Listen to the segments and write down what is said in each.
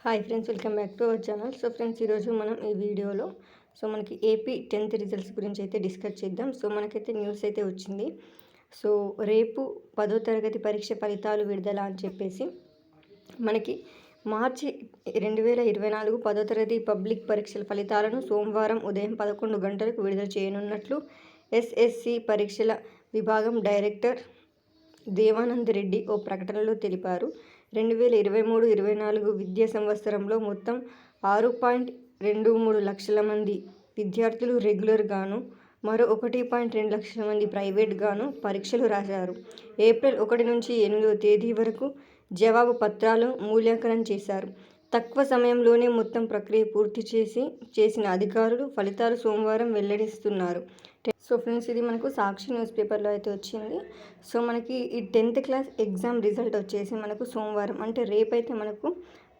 Hi friends, welcome back to our channel. So friends, ఈరోజు మనం ఈ వీడియోలో మనకి ఏపీ 10th రిజల్ట్స్ గురించి అయితే డిస్కస్ చేద్దాం. మనకైతే న్యూస్ అయితే వచ్చింది. రేపు 10వ తరగతి పరీక్ష ఫలితాలు విడుదల అని చెప్పేసి మనకి మార్చి 2024 10వ తరగతి పబ్లిక్ పరీక్షల ఫలితాలను సోమవారం ఉదయం 11 గంటలకు విడుదల చేయనున్నట్లు ఎస్ఎస్సి పరీక్షల విభాగం డైరెక్టర్ దేవానంద్ రెడ్డి ఓ ప్రకటనలో తెలిపారు. 2023-24 విద్యా సంవత్సరంలో మొత్తం 6.23 లక్షల మంది విద్యార్థులు రెగ్యులర్గాను, మరో 1.2 లక్షల మంది ప్రైవేట్గాను పరీక్షలు రాశారు. ఏప్రిల్ 1 నుంచి 8వ తేదీ వరకు జవాబు పత్రాలు మూల్యాంకనం చేశారు. తక్కువ సమయంలోనే మొత్తం ప్రక్రియ పూర్తి చేసిన అధికారులు ఫలితాలు సోమవారం వెల్లడిస్తున్నారు. ఫ్రెండ్స్, ఇది మనకు సాక్షి న్యూస్ పేపర్లో అయితే వచ్చింది. మనకి ఈ 10th క్లాస్ ఎగ్జామ్ రిజల్ట్ వచ్చేసి మనకు సోమవారం అంటే రేపైతే మనకు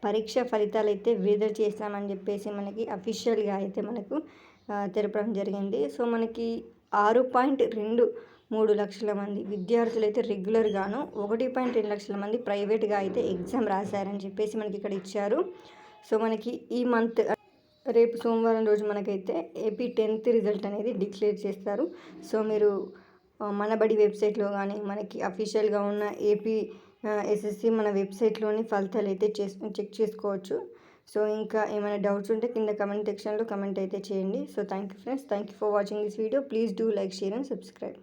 పరీక్ష ఫలితాలు అయితే విడుదల చేస్తామని చెప్పేసి మనకి అఫీషియల్గా అయితే మనకు తెలపడం జరిగింది. మనకి 6.23 లక్షల మంది విద్యార్థులు అయితే రెగ్యులర్గాను, 1.2 లక్షల మంది ప్రైవేట్గా అయితే ఎగ్జామ్ రాశారని చెప్పేసి మనకి ఇక్కడ ఇచ్చారు. మనకి ఈ మంత్ రేపు సోమవారం రోజు మనకైతే ఏపీ 10th రిజల్ట్ అనేది డిక్లేర్ చేస్తారు. మీరు మనబడి వెబ్సైట్లో కానీ మనకి అఫీషియల్గా ఉన్న ఏపీ ఎస్ఎస్సి మన వెబ్సైట్లోని ఫలితాలు అయితే చెక్ చేసుకోవచ్చు. ఇంకా ఏమైనా డౌట్స్ ఉంటే కింద కమెంట్ సెక్షన్లో కమెంట్ అయితే చేయండి. Thank you friends, thank you for watching this video. Please do like, share and subscribe.